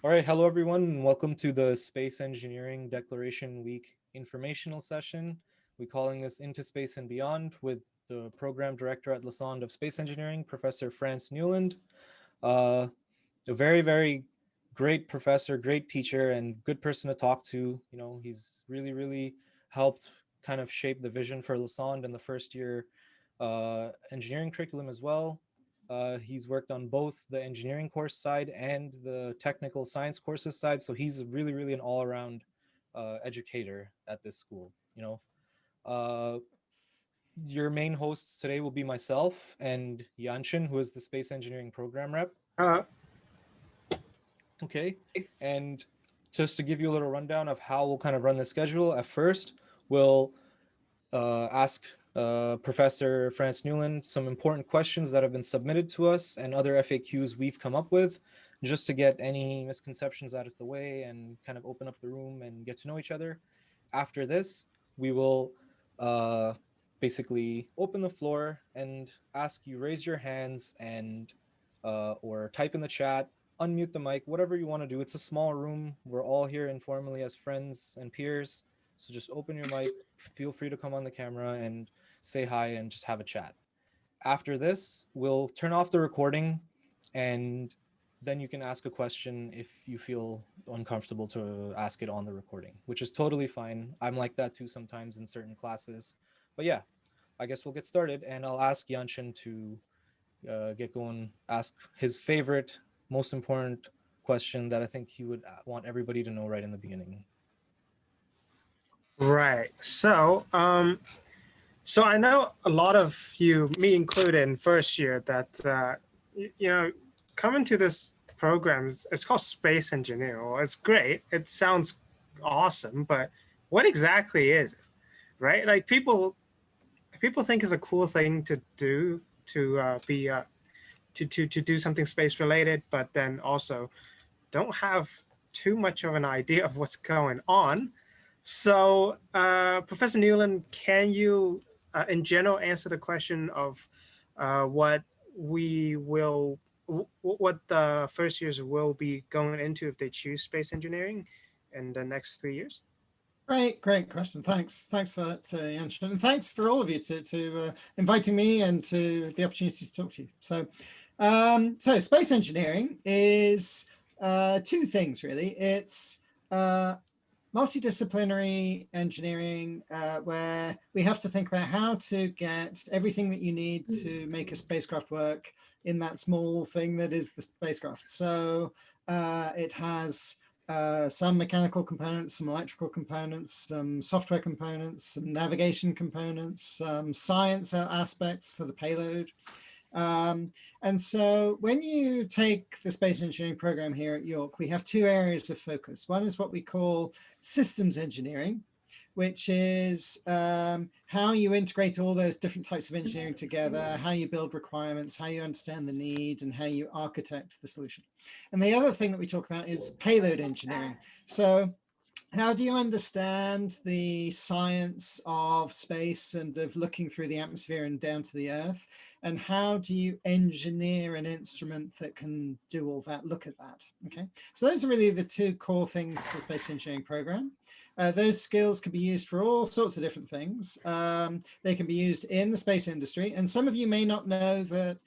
All right, hello everyone, and welcome to the Space Engineering Declaration Week informational session. We're calling this Into Space and Beyond with the program director at Lassonde of Space Engineering, Professor Frans Newland. Uh, a very great professor, great teacher, and good person to talk to. You know, he's really helped kind of shape the vision for Lassonde in the first year engineering curriculum as well. He's worked on both the engineering course side and the technical science courses side. So he's really an all around educator at this school. Uh, your main hosts today will be myself and Yanshin, who is the space engineering program rep. Uh, Okay. And just to give you a little rundown of how we'll kind of run the schedule, at first, we'll ask Professor Frans Newland some important questions that have been submitted to us and other FAQs we've come up with, just to get any misconceptions out of the way and kind of open up the room and get to know each other. After this, we will uh, basically open the floor and ask you raise your hands and or type in the chat, unmute the mic, whatever you want to do. It's a small room. We're all here informally as friends and peers. So just open your mic, feel free to come on the camera and say hi and just have a chat. After this, we'll turn off the recording and then you can ask a question if you feel uncomfortable to ask it on the recording, which is totally fine. I'm like that too sometimes in certain classes. But yeah, I guess we'll get started and I'll ask Yanshin to get going, ask his favorite, most important question that I think he would want everybody to know right in the beginning. right. So I know a lot of you, me included, in first year, that coming to this program it's called space engineering. Well, it's great. It sounds awesome, but what exactly is it? Right? Like people think it's a cool thing to do to be to do something space related, but then also don't have too much of an idea of what's going on. So, Professor Newland, can you, in general, answer the question of what we will, what the first years will be going into if they choose space engineering in the next 3 years? Great question. Thanks for that, Yanshin, and thanks for all of you to inviting me and to the opportunity to talk to you. So space engineering is two things really. It's multidisciplinary engineering where we have to think about how to get everything that you need to make a spacecraft work in that small thing that is the spacecraft. So it has some mechanical components, some electrical components, some software components, some navigation components, some science aspects for the payload. And so when you take the space engineering program here at York, we have two areas of focus. One is what we call systems engineering, which is how you integrate all those different types of engineering together, how you build requirements, how you understand the need, and how you architect the solution. And the other thing that we talk about is payload engineering. So how do you understand the science of space and of looking through the atmosphere and down to the Earth? And how do you engineer an instrument that can do all that, look at that? Okay, so those are really the two core things to the space engineering program. Those skills can be used for all sorts of different things. They can be used in the space industry. And some of you may not know that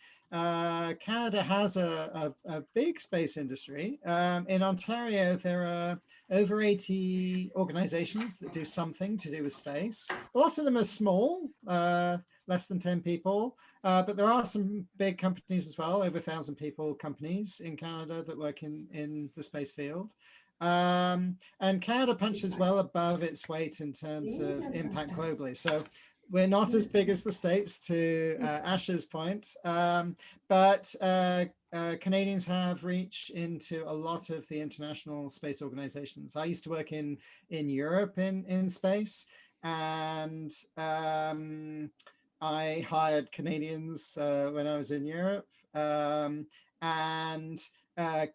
Canada has a big space industry. In Ontario, there are over 80 organizations that do something to do with space. A lot of them are small, less than 10 people, but there are some big companies as well, over 1,000 people companies in Canada that work in the space field. And Canada punches well above its weight in terms of impact globally. So we're not as big as the States, to Ash's point, but Canadians have reached into a lot of the international space organizations. I used to work in Europe in space, and I hired Canadians when I was in Europe. And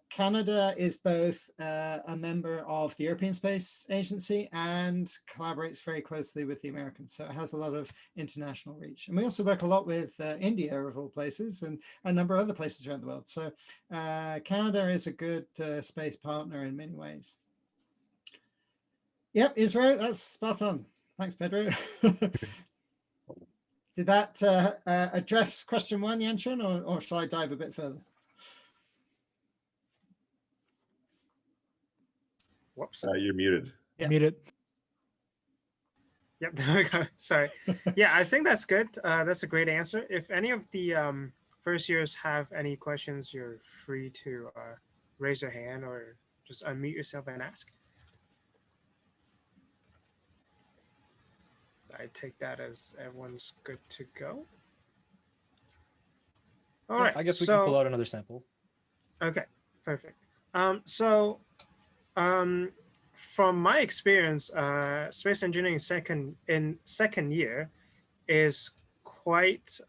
Canada is both a member of the European Space Agency and collaborates very closely with the Americans. So it has a lot of international reach. And we also work a lot with India, of all places, and a number of other places around the world. So Canada is a good space partner in many ways. Yep, Israel, that's spot on. Thanks, Pedro. Did that address question one, Yanchen, or shall I dive a bit further? Whoops. You're muted. Yeah. Muted. Yep, there we go. Sorry. Yeah, I think that's good. That's a great answer. If any of the first years have any questions, you're free to raise your hand or just unmute yourself and ask. I take that as everyone's good to go. All right. I guess we can pull out another sample. Okay, perfect. From my experience, space engineering second year is quite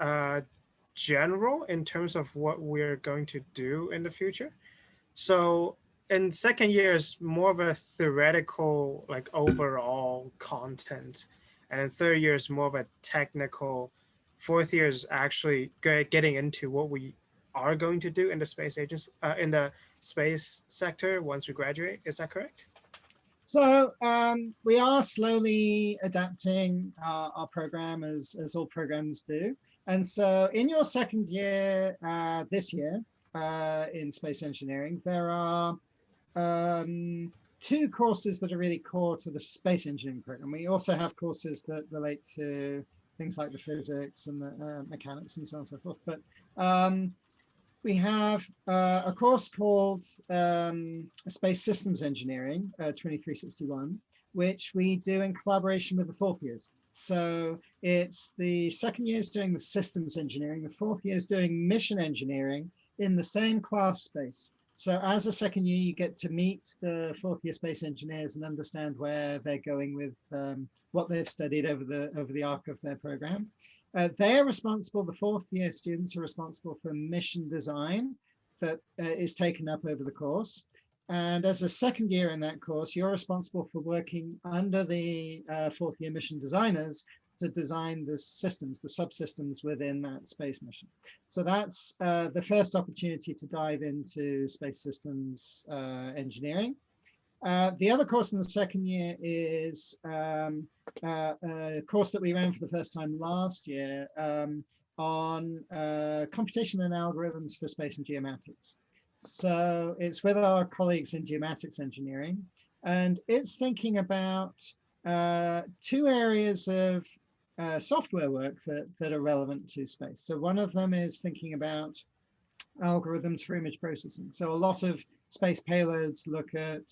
general in terms of what we're going to do in the future. So in second year is more of a theoretical, like overall content. And in third year is more of a technical. Fourth year is actually getting into what we are going to do in the space agency, in the space sector once we graduate. Is that correct? So we are slowly adapting our program as all programs do. And so in your second year this year in space engineering, there are two courses that are really core to the space engineering program. We also have courses that relate to things like the physics and the mechanics and so on and so forth. But we have a course called Space Systems Engineering, 2361, which we do in collaboration with the fourth years. So it's the second year is doing the systems engineering, the fourth year is doing mission engineering in the same class space. So as a second year, you get to meet the fourth year space engineers and understand where they're going with what they've studied over the arc of their program. They're responsible, the fourth year students are responsible for mission design that is taken up over the course. And as a second year in that course, you're responsible for working under the fourth year mission designers to design the systems, the subsystems within that space mission. So that's the first opportunity to dive into space systems engineering. The other course in the second year is a course that we ran for the first time last year on computation and algorithms for space and geomatics. So it's with our colleagues in geomatics engineering, and it's thinking about two areas of software work that are relevant to space. So one of them is thinking about algorithms for image processing. So a lot of space payloads look at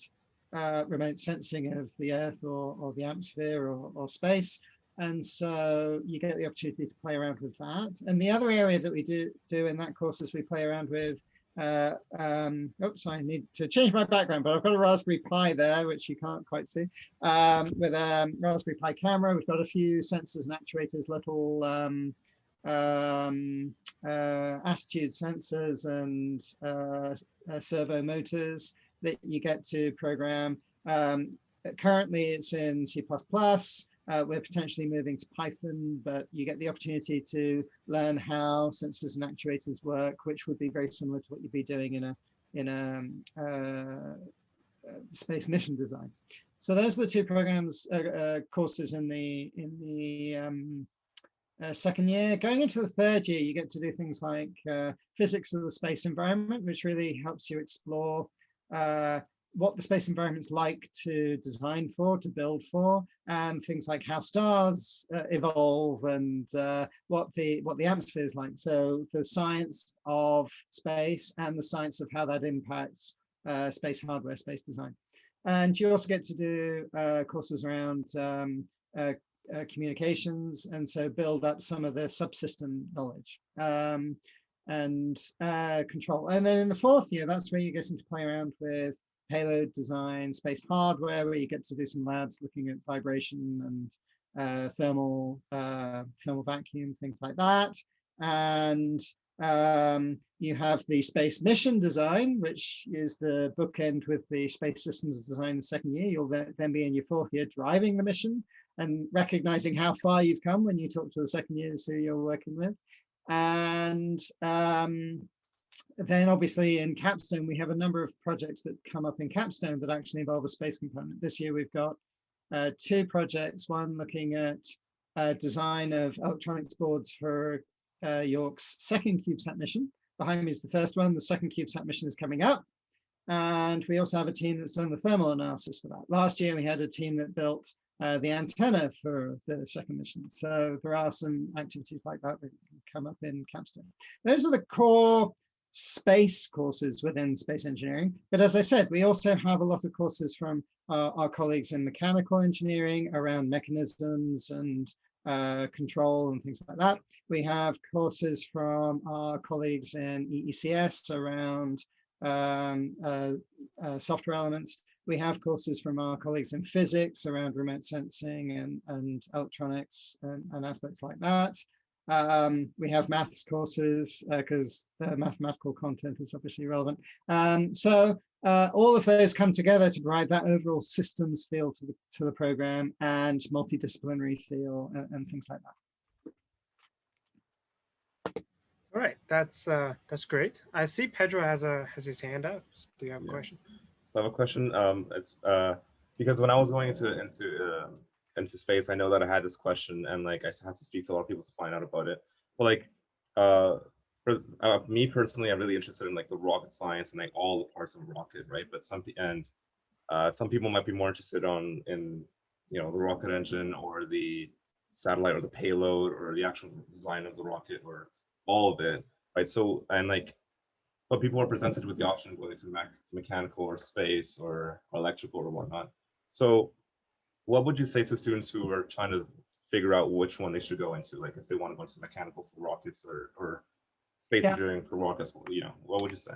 remote sensing of the Earth or the atmosphere or space. And so you get the opportunity to play around with that. And the other area that we do in that course is we play around with, oops, I need to change my background, but I've got a Raspberry Pi there, which you can't quite see. With a Raspberry Pi camera, we've got a few sensors and actuators, little attitude sensors and servo motors that you get to program. Currently it's in C++. We're potentially moving to Python, but you get the opportunity to learn how sensors and actuators work, which would be very similar to what you'd be doing in a space mission design. So those are the two programs, courses in the second year. Going into the third year, you get to do things like physics of the space environment, which really helps you explore what the space environment's like to design for, to build for, and things like how stars evolve and what the atmosphere is like. So the science of space and the science of how that impacts space hardware, space design. And you also get to do courses around communications, and so build up some of the subsystem knowledge and control. And then in the fourth year, that's where you get into play around with payload design, space hardware, where you get to do some labs looking at vibration and thermal vacuum, things like that. And You have the space mission design, which is the bookend with the space systems design the second year. You'll then be in your fourth year driving the mission and recognizing how far you've come when you talk to the second years who you're working with. And then obviously in Capstone, we have a number of projects that come up in Capstone that actually involve a space component. This year we've got 2 projects, one looking at design of electronics boards for York's second CubeSat mission. Behind me is the first one. The second CubeSat mission is coming up. And we also have a team that's done the thermal analysis for that. Last year, we had a team that built the antenna for the second mission. So there are some activities like that that come up in Capstone. Those are the core space courses within space engineering. But as I said, we also have a lot of courses from our colleagues in mechanical engineering around mechanisms and control and things like that. We have courses from our colleagues in EECS around software elements. We have courses from our colleagues in physics around remote sensing and electronics and aspects like that. We have maths courses because the mathematical content is obviously relevant. So all of those come together to provide that overall systems feel to the program and multidisciplinary feel and things like that. All right, that's great. I see Pedro has his hand up. Do you have a question? So I have a question. It's because when I was going into space, I know that I had this question, and like I had to speak to a lot of people to find out about it. But like for me personally, I'm really interested in like the rocket science and like all the parts of a rocket, right? But some people might be more interested in the rocket engine or the satellite or the payload or the actual design of the rocket or all of it, right? So but people are presented with the option of going to mechanical or space or electrical or whatnot. So what would you say to students who are trying to figure out which one they should go into? Like if they want to go into mechanical for rockets or space engineering for rockets, what would you say?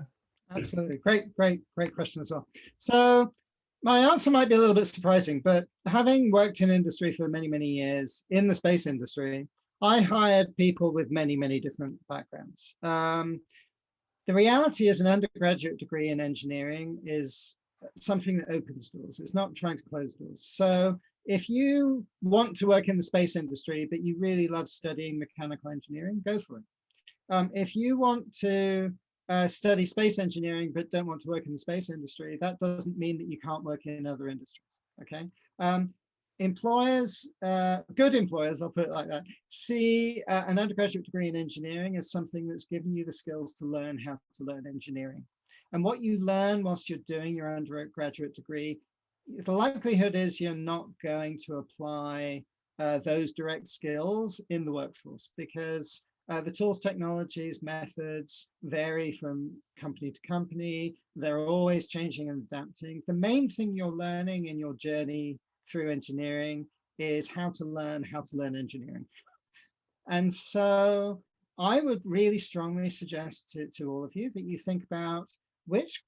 Absolutely. Great question as well. So my answer might be a little bit surprising, but having worked in industry for many, many years in the space industry, I hired people with many, many different backgrounds. The reality is an undergraduate degree in engineering is something that opens doors. It's not trying to close doors. So if you want to work in the space industry, but you really love studying mechanical engineering, go for it. If you want to study space engineering, but don't want to work in the space industry, that doesn't mean that you can't work in other industries, okay? Employers, good employers, I'll put it like that, see an undergraduate degree in engineering as something that's given you the skills to learn how to learn engineering. And what you learn whilst you're doing your undergraduate degree, the likelihood is you're not going to apply those direct skills in the workforce because the tools, technologies, methods vary from company to company. They're always changing and adapting. The main thing you're learning in your journey through engineering is how to learn engineering. And so I would really strongly suggest to all of you that you think about which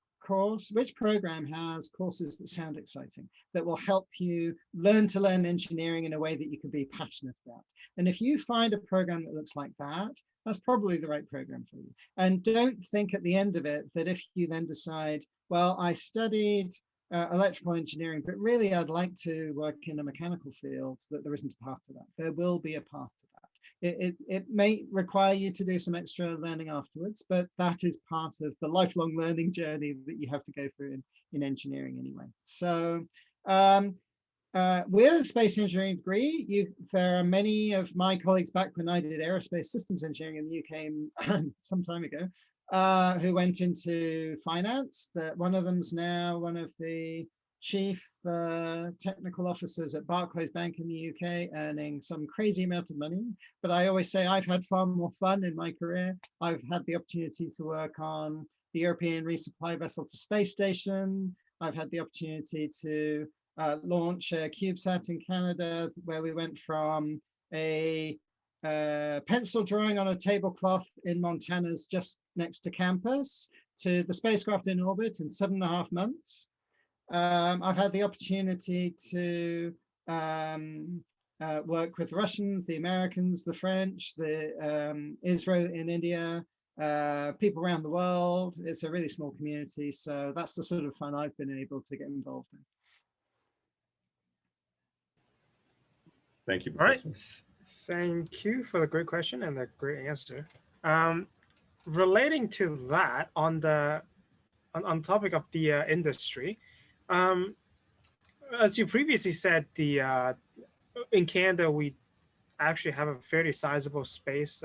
program has courses that sound exciting, that will help you learn to learn engineering in a way that you can be passionate about. And if you find a program that looks like that, that's probably the right program for you. And don't think at the end of it that if you then decide, well, I studied electrical engineering, but really I'd like to work in a mechanical field, that there isn't a path to that. There will be a path to that. It may require you to do some extra learning afterwards, but that is part of the lifelong learning journey that you have to go through in engineering anyway. So with a space engineering degree, there are many of my colleagues back when I did aerospace systems engineering in the UK some time ago, who went into finance. That one of them's now one of the chief technical officers at Barclays Bank in the UK, earning some crazy amount of money. But I always say I've had far more fun in my career. I've had the opportunity to work on the European resupply vessel to space station. I've had the opportunity to launch a CubeSat in Canada, where we went from a pencil drawing on a tablecloth in Montana's just next to campus to the spacecraft in orbit in 7.5 months. I've had the opportunity to work with Russians, the Americans, the French, the Israel in India, people around the world. It's a really small community. So that's the sort of fun I've been able to get involved in. Thank you, All right. Professor. Thank you for the great question and the great answer. Relating to that, on the on topic of the industry, as you previously said, the in Canada we actually have a fairly sizable space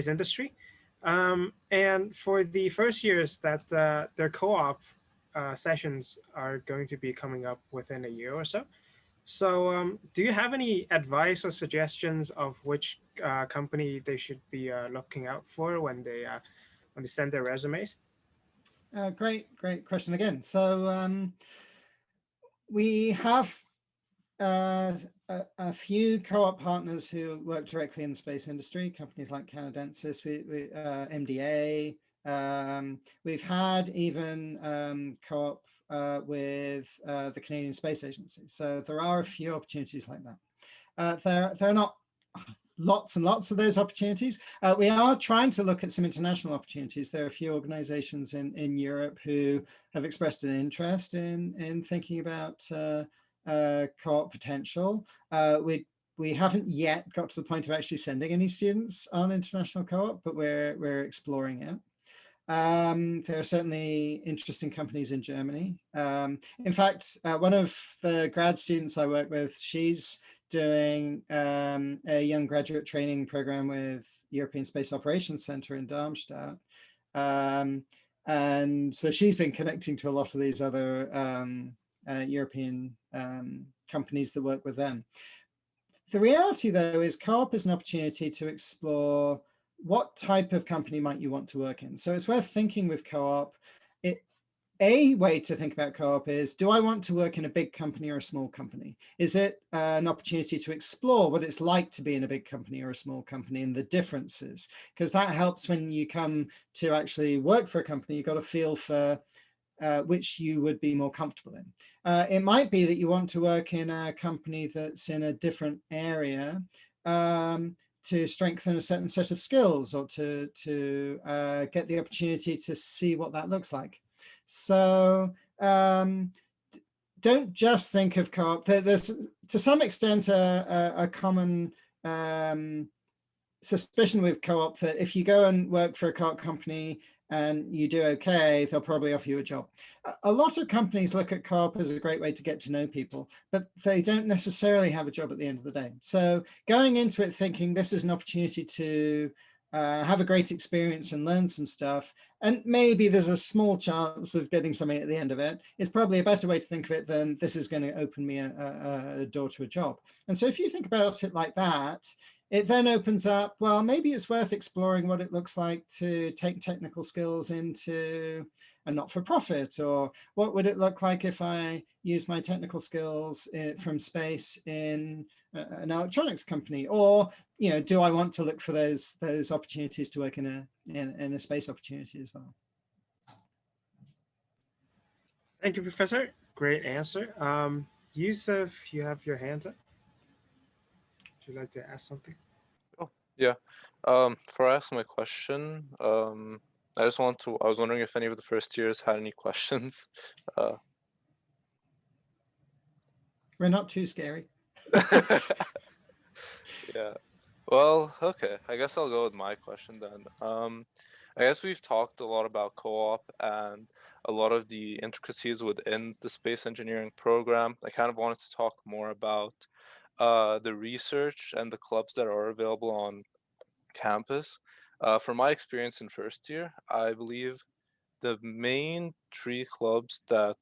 industry, and for the first years that their co-op sessions are going to be coming up within a year or so. So, do you have any advice or suggestions of which company they should be looking out for when they send their resumes? Great question again. So we have a few co-op partners who work directly in the space industry, companies like Canadensis, MDA. We've had even co-op with the Canadian Space Agency. So there are a few opportunities like that. There are not lots and lots of those opportunities. We are trying to look at some international opportunities. There are a few organizations in Europe who have expressed an interest in thinking about co-op potential. We haven't yet got to the point of actually sending any students on international co-op, but we're exploring it. There are certainly interesting companies in Germany. In fact, one of the grad students I work with, she's doing a young graduate training program with European Space Operations Center in Darmstadt. And so she's been connecting to a lot of these other European companies that work with them. The reality, though, is co-op is an opportunity to explore what type of company might you want to work in. So it's worth thinking with co-op. A way to think about co-op is, do I want to work in a big company or a small company? Is it an opportunity to explore what it's like to be in a big company or a small company and the differences? Because that helps when you come to actually work for a company. You've got a feel for which you would be more comfortable in. It might be that you want to work in a company that's in a different area to strengthen a certain set of skills, or to get the opportunity to see what that looks like. So don't just think of co-op. There's to some extent a common suspicion with co-op that if you go and work for a co-op company and you do okay, they'll probably offer you a job. A lot of companies look at co-op as a great way to get to know people, but they don't necessarily have a job at the end of the day. So going into it thinking this is an opportunity to have a great experience and learn some stuff, and maybe there's a small chance of getting something at the end of it, is probably a better way to think of it than this is going to open me a door to a job. And so if you think about it like that, it then opens up, well, maybe it's worth exploring what it looks like to take technical skills into a not-for-profit, or what would it look like if I use my technical skills from space in an electronics company, or do I want to look for those opportunities to work in a space opportunity as well? Thank you, Professor. Great answer. Yusuf, you have your hands up. Would you like to ask something? Oh, yeah. For asking my question, I was wondering if any of the first years had any questions. We're not too scary. Yeah. Well, okay. I guess I'll go with my question then. I guess we've talked a lot about co-op and a lot of the intricacies within the space engineering program. I kind of wanted to talk more about the research and the clubs that are available on campus. From my experience in first year, I believe the main 3 clubs that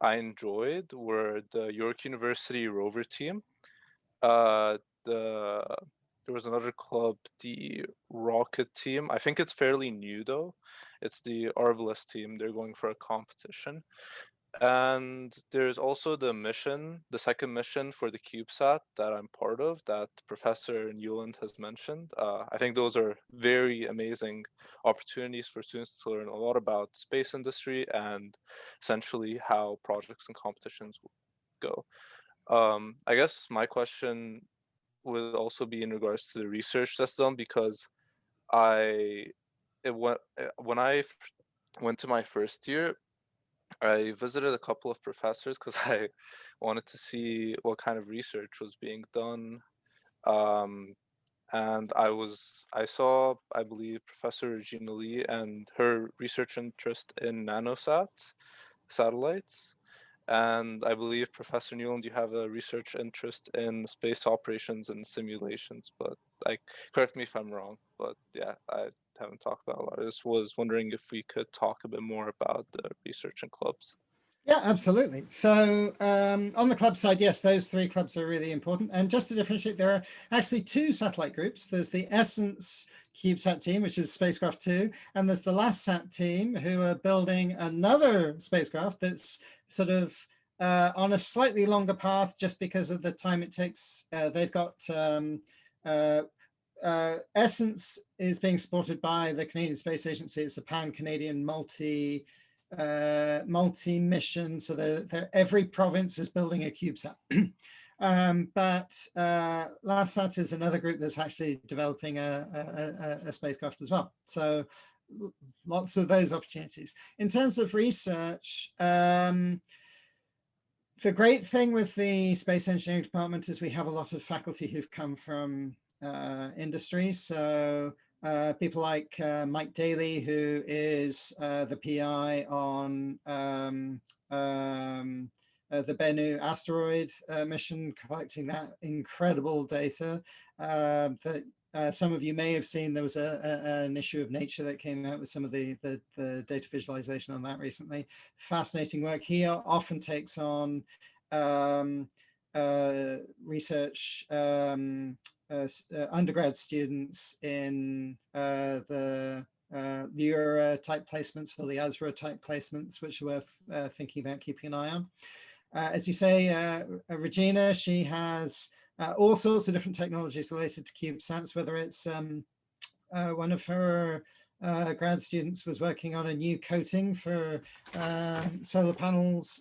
I enjoyed were the York University Rover team. There was another club, the Rocket team. I think it's fairly new though. It's the Arbalest team. They're going for a competition. And there's also the second mission for the CubeSat that I'm part of, that Professor Newland has mentioned. I think those are very amazing opportunities for students to learn a lot about the space industry and essentially how projects and competitions go. I guess my question would also be in regards to the research that's done, because I when I went to my first year, I visited a couple of professors because I wanted to see what kind of research was being done. Um, and I saw, I believe, Professor Regina Lee and her research interest in nanosat satellites. And I believe, Professor Newland, you have a research interest in space operations and simulations, but like, correct me if I'm wrong, but yeah, I haven't talked about a lot. I just was wondering if we could talk a bit more about the research and clubs. Yeah, absolutely. So on the club side, yes, those 3 clubs are really important. And just to differentiate, there are actually 2 satellite groups. There's the Essence CubeSat team, which is spacecraft 2, and there's the LastSat team, who are building another spacecraft that's sort of on a slightly longer path just because of the time it takes. They've got Essence is being supported by the Canadian Space Agency. It's a pan-Canadian multi-mission, so every province is building a CubeSat. But LastSat is another group that's actually developing a spacecraft as well. So lots of those opportunities. In terms of research, the great thing with the space engineering department is we have a lot of faculty who've come from industry. So people like Mike Daly, who is the PI on the Bennu asteroid mission, collecting that incredible data that some of you may have seen. There was an issue of Nature that came out with some of the data visualization on that recently. Fascinating work. He often takes on research undergrad students in the Lyra type placements or the ASRA type placements, which are worth thinking about keeping an eye on. As you say, Regina, she has all sorts of different technologies related to CubeSats, whether it's one of her grad students was working on a new coating for solar panels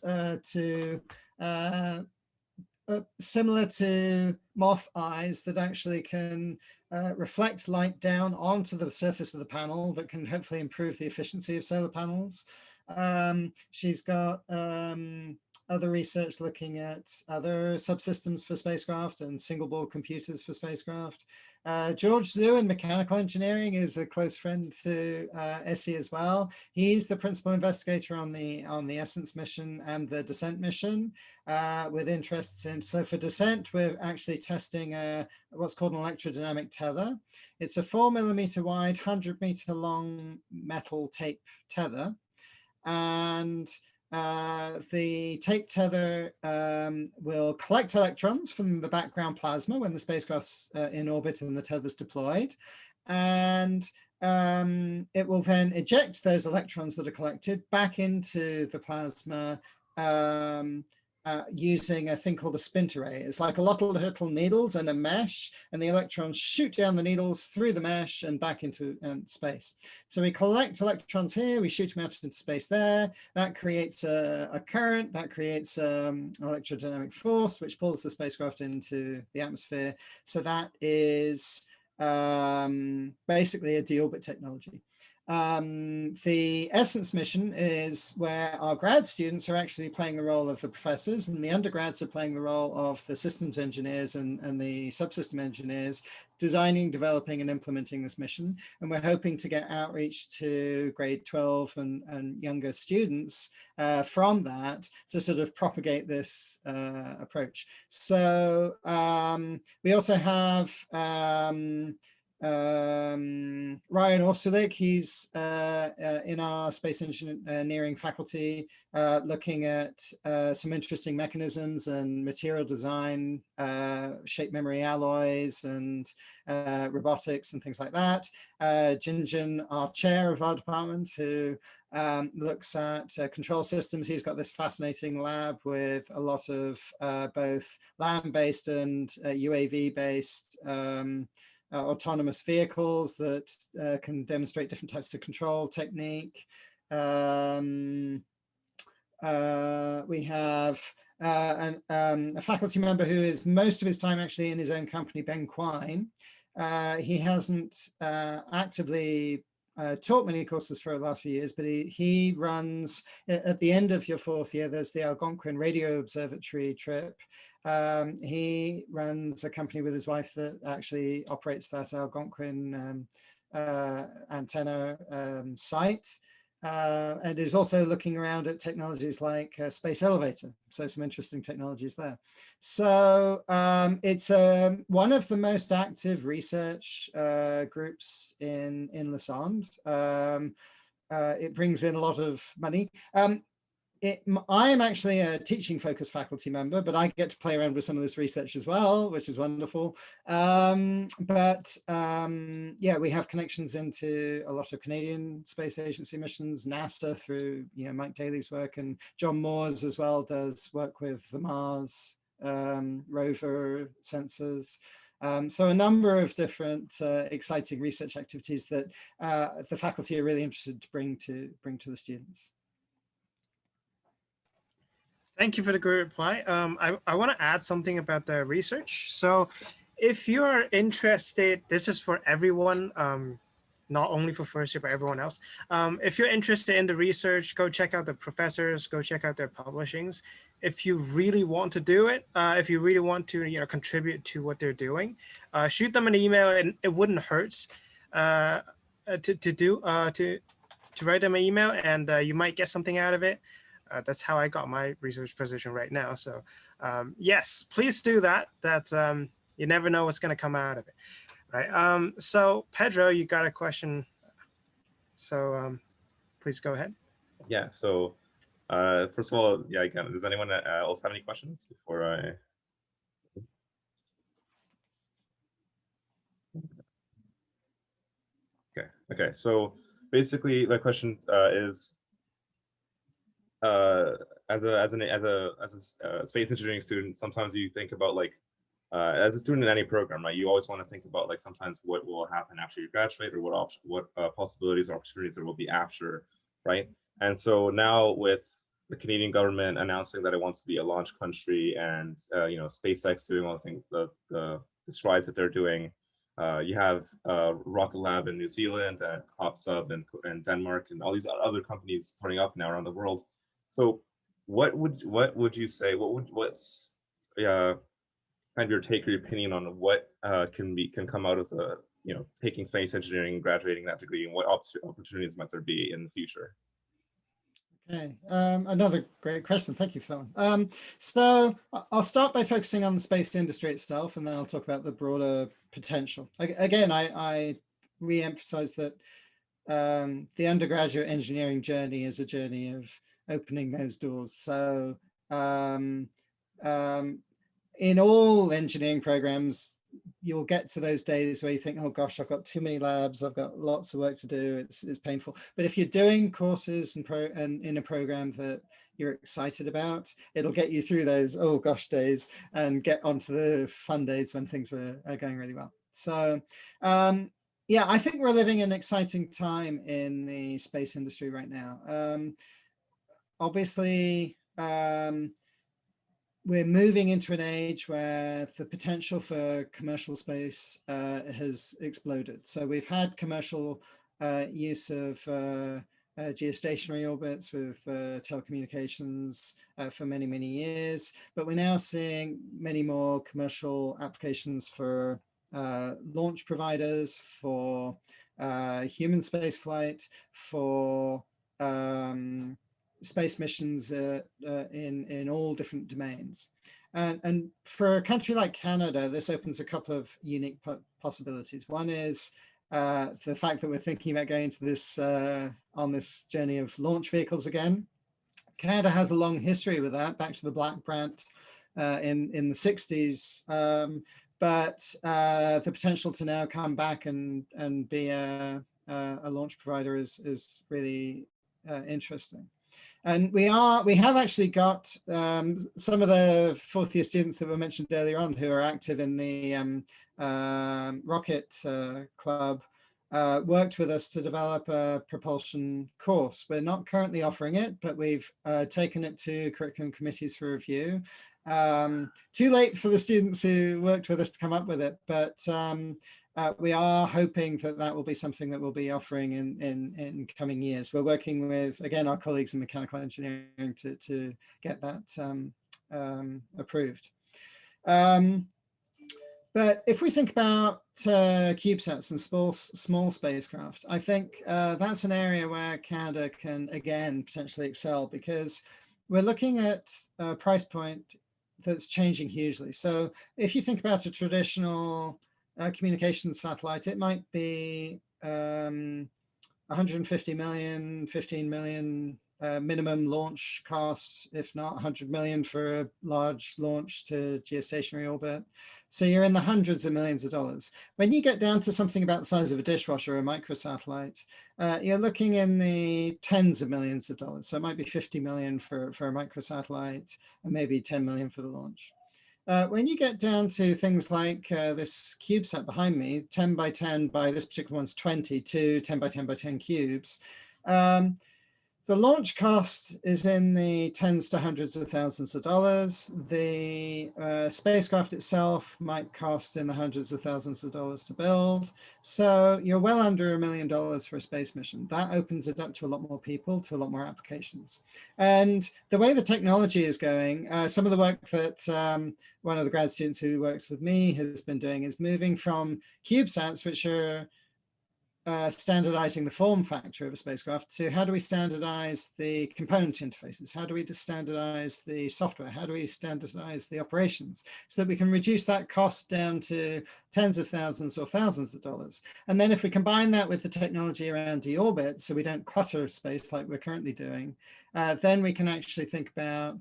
similar to moth eyes that actually can reflect light down onto the surface of the panel that can hopefully improve the efficiency of solar panels. She's got other research looking at other subsystems for spacecraft and single board computers for spacecraft. George Zhu in mechanical engineering is a close friend to Essie as well. He's the principal investigator on the Essence mission and the Descent mission with interests in, so for Descent, we're actually testing what's called an electrodynamic tether. It's a 4 millimeter wide, 100 meter long metal tape tether. And the tape tether will collect electrons from the background plasma when the spacecraft's in orbit and the tether's deployed. And it will then eject those electrons that are collected back into the plasma using a thing called a spinteray. It's like a lot of little needles and a mesh, and the electrons shoot down the needles through the mesh and back into space. So we collect electrons here, we shoot them out into space there. That creates a current, that creates electrodynamic force, which pulls the spacecraft into the atmosphere. So that is basically a deorbit technology. The Essence mission is where our grad students are actually playing the role of the professors, and the undergrads are playing the role of the systems engineers and the subsystem engineers, designing, developing, and implementing this mission. And we're hoping to get outreach to grade 12 and younger students from that to sort of propagate this approach. So we also have Ryan Orsulik. He's in our space engineering faculty, looking at some interesting mechanisms and material design, shape memory alloys and robotics and things like that. Jinjin, our chair of our department, who looks at control systems. He's got this fascinating lab with a lot of both land-based and UAV-based autonomous vehicles that can demonstrate different types of control technique. We have a faculty member who is most of his time actually in his own company, Ben Quine. He hasn't actively taught many courses for the last few years, but he runs, at the end of your 4th year, there's the Algonquin Radio Observatory trip. He runs a company with his wife that actually operates that Algonquin antenna site. And is also looking around at technologies like Space Elevator. So some interesting technologies there. So it's one of the most active research groups in Lausanne. It brings in a lot of money. I am actually a teaching focused faculty member, but I get to play around with some of this research as well, which is wonderful. Yeah, we have connections into a lot of Canadian Space Agency missions, NASA through Mike Daly's work, and John Moores as well does work with the Mars rover sensors. So a number of different exciting research activities that the faculty are really interested to bring to the students. Thank you for the great reply. I want to add something about the research. So if you're interested, this is for everyone, not only for first year, but everyone else. If you're interested in the research, go check out the professors, go check out their publishings. If you really want to do it, if you really want to contribute to what they're doing, shoot them an email, and it wouldn't hurt to write them an email, and you might get something out of it. That's how I got my research position right now. So yes, please do that. You never know what's going to come out of it, right? So Pedro, you got a question. So please go ahead. Yeah. So first of all, yeah, again, does anyone else have any questions before I? Okay. So basically, my question is. As a space engineering student, sometimes you think about as a student in any program, right? You always want to think about sometimes what will happen after you graduate, or what possibilities or opportunities there will be after, right? And so now with the Canadian government announcing that it wants to be a launch country, and SpaceX doing all the things, the strides that they're doing. You have Rocket Lab in New Zealand, and COPSUB in Denmark, and all these other companies starting up now around the world. So what would you say? What's kind of your take or your opinion on what can come out of taking space engineering and graduating that degree, and what opportunities might there be in the future? Okay, another great question. Thank you, Phil. So I'll start by focusing on the space industry itself, and then I'll talk about the broader potential. Again, I re-emphasize that the undergraduate engineering journey is a journey of opening those doors. So in all engineering programs, you'll get to those days where you think, oh gosh, I've got too many labs, I've got lots of work to do, it's painful. But if you're doing courses and in a program that you're excited about, it'll get you through those oh gosh days and get onto the fun days when things are going really well. So yeah, I think we're living an exciting time in the space industry right now. Obviously, we're moving into an age where the potential for commercial space has exploded. So we've had commercial use of geostationary orbits with telecommunications for many, many years, but we're now seeing many more commercial applications for launch providers, for human space flight, for space missions in all different domains. And for a country like Canada, this opens a couple of unique possibilities. One is the fact that we're thinking about going into this on this journey of launch vehicles again. Canada has a long history with that, back to the Black Brant in the 60s. But the potential to now come back and be a launch provider is really interesting. And we have actually got some of the fourth year students that were mentioned earlier on who are active in the Rocket Club worked with us to develop a propulsion course. We're not currently offering it, but we've taken it to curriculum committees for review. Too late for the students who worked with us to come up with it, but we are hoping that that will be something that we'll be offering in coming years. We're working with, again, our colleagues in mechanical engineering to get that approved. But if we think about CubeSats and small spacecraft, I think that's an area where Canada can, again, potentially excel, because we're looking at a price point that's changing hugely. So if you think about a traditional communications satellite, it might be 150 million, 15 million minimum launch costs, if not 100 million for a large launch to geostationary orbit. So you're in the hundreds of millions of dollars. When you get down to something about the size of a dishwasher or a microsatellite, you're looking in the tens of millions of dollars. So it might be 50 million for a microsatellite and maybe 10 million for the launch. When you get down to things like this CubeSat behind me, 10 by 10 by this particular one's 22 10 by 10 by 10 cubes, the launch cost is in the tens to hundreds of thousands of dollars. The spacecraft itself might cost in the hundreds of thousands of dollars to build. So you're well under $1 million for a space mission. That opens it up to a lot more people, to a lot more applications. And the way the technology is going, some of the work that one of the grad students who works with me has been doing is moving from CubeSats, which are standardizing the form factor of a spacecraft, to how do we standardize the component interfaces? How do we standardize the software? How do we standardize the operations so that we can reduce that cost down to tens of thousands or thousands of dollars? And then if we combine that with the technology around deorbit, so we don't clutter space like we're currently doing, then we can actually think about,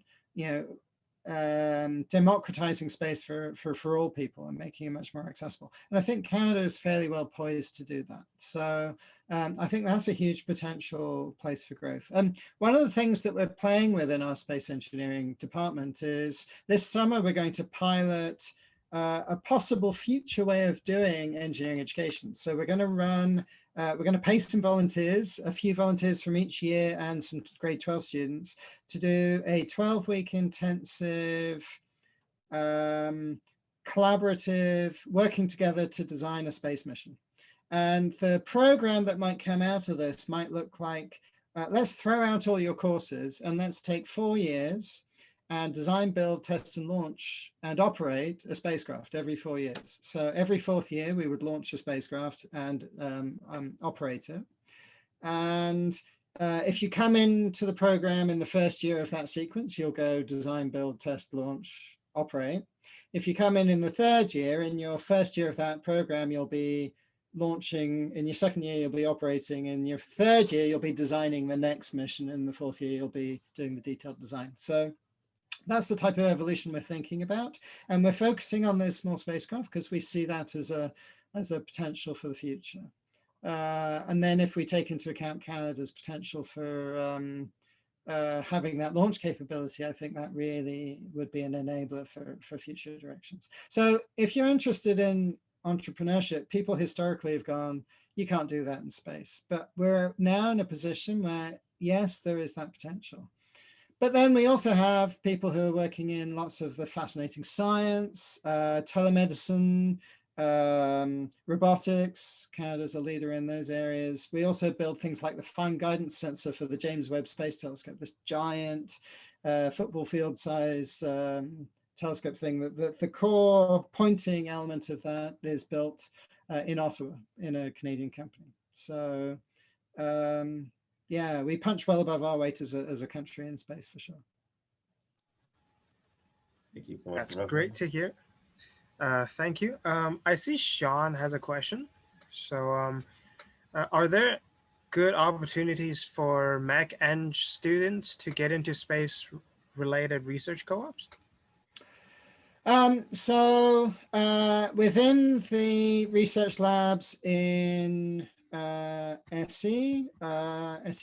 democratizing space for all people and making it much more accessible. And I think Canada is fairly well poised to do that. So I think that's a huge potential place for growth. And one of the things that we're playing with in our space engineering department is this summer we're going to pilot a possible future way of doing engineering education. So we're going to pay some volunteers, a few volunteers from each year and some grade 12 students, to do a 12-week intensive, collaborative, working together to design a space mission. And the program that might come out of this might look like, let's throw out all your courses and let's take 4 years and design, build, test, and launch and operate a spacecraft every 4 years. So every 4th year, we would launch a spacecraft and operate it. And if you come into the program in the first year of that sequence, you'll go design, build, test, launch, operate. If you come in the 3rd year, in your first year of that program, you'll be launching. In your 2nd year, you'll be operating. In your 3rd year, you'll be designing the next mission. In the 4th year, you'll be doing the detailed design. So that's the type of evolution we're thinking about. And we're focusing on those small spacecraft because we see that as a potential for the future. And then if we take into account Canada's potential for having that launch capability, I think that really would be an enabler for future directions. So if you're interested in entrepreneurship, people historically have gone, you can't do that in space. But we're now in a position where, yes, there is that potential. But then we also have people who are working in lots of the fascinating science, telemedicine, robotics. Canada's a leader in those areas. We also build things like the Fine Guidance Sensor for the James Webb Space Telescope, this giant football field size telescope thing. The core pointing element of that is built in Ottawa in a Canadian company. So yeah, we punch well above our weight as a country in space for sure. Thank you so much. That's great to hear. Thank you. I see Sean has a question. So are there good opportunities for Mech-Eng students to get into space-related research co-ops? So within the research labs in SE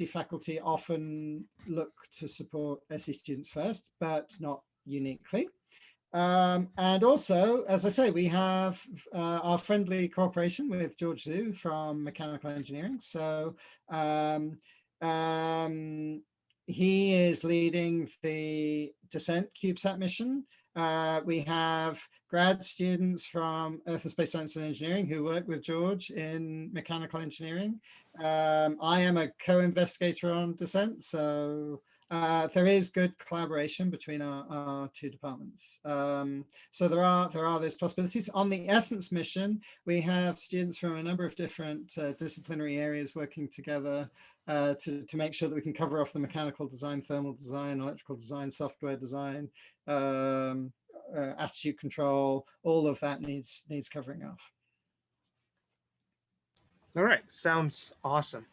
faculty often look to support SE students first, but not uniquely. And also, as I say, we have our friendly cooperation with George Zhu from Mechanical Engineering. So he is leading the Descent CubeSat mission. We have grad students from Earth and Space Science and Engineering who work with George in mechanical engineering. I am a co-investigator on Descent, so there is good collaboration between our two departments. So there are those possibilities. On the Essence mission, we have students from a number of different disciplinary areas working together to make sure that we can cover off the mechanical design, thermal design, electrical design, software design, attitude control. All of that needs covering off. All right, sounds awesome.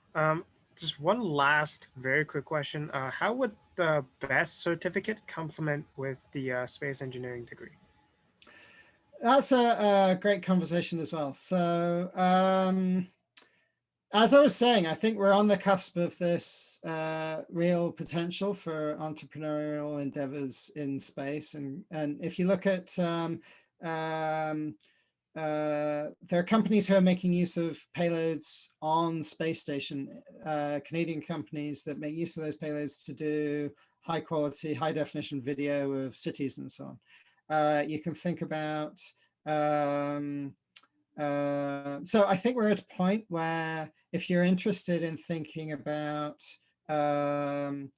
Just one last very quick question. How would the BEST certificate complement with the space engineering degree? That's a great conversation as well. So as I was saying, I think we're on the cusp of this real potential for entrepreneurial endeavors in space. And if you look at there are companies who are making use of payloads on space station, Canadian companies that make use of those payloads to do high quality, high definition video of cities and so on. You can think about, so I think we're at a point where if you're interested in thinking about the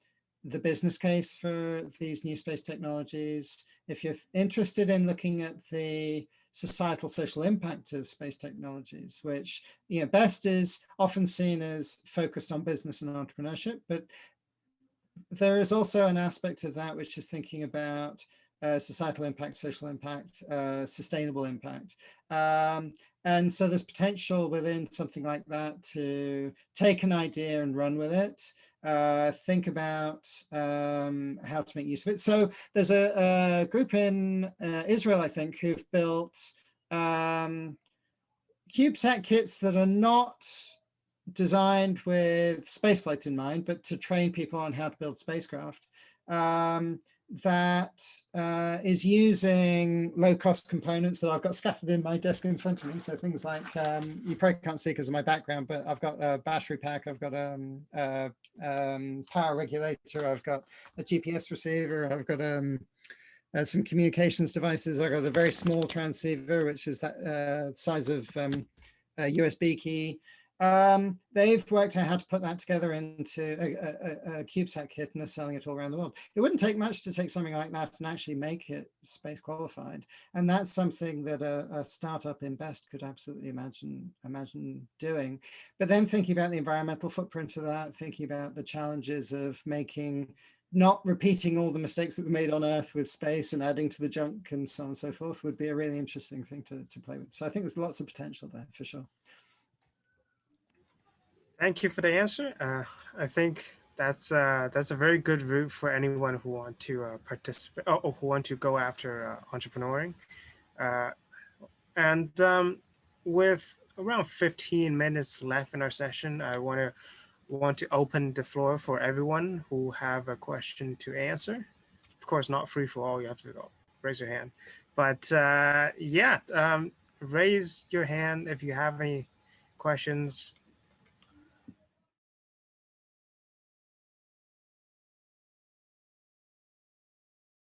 business case for these new space technologies, if you're interested in looking at the societal social impact of space technologies, which BEST is often seen as focused on business and entrepreneurship, but there is also an aspect of that which is thinking about societal impact, social impact, sustainable impact. And so there's potential within something like that to take an idea and run with it. Think about how to make use of it. So there's a group in Israel, I think, who've built CubeSat kits that are not designed with spaceflight in mind, but to train people on how to build spacecraft. That is using low-cost components that I've got scattered in my desk in front of me. So things like, you probably can't see because of my background, but I've got a battery pack, I've got a power regulator, I've got a GPS receiver, I've got some communications devices. I've got a very small transceiver, which is that size of a USB key. They've worked out how to put that together into a CubeSat kit and are selling it all around the world. It wouldn't take much to take something like that and actually make it space qualified. And that's something that a startup in BEST could absolutely imagine doing. But then thinking about the environmental footprint of that, thinking about the challenges of not repeating all the mistakes that we made on Earth with space and adding to the junk and so on and so forth would be a really interesting thing to play with. So I think there's lots of potential there for sure. Thank you for the answer. I think that's a very good route for anyone who want to participate or who want to go after entrepreneuring. And with around 15 minutes left in our session, I want to open the floor for everyone who have a question to answer. Of course, not free for all. You have to raise your hand. But raise your hand if you have any questions.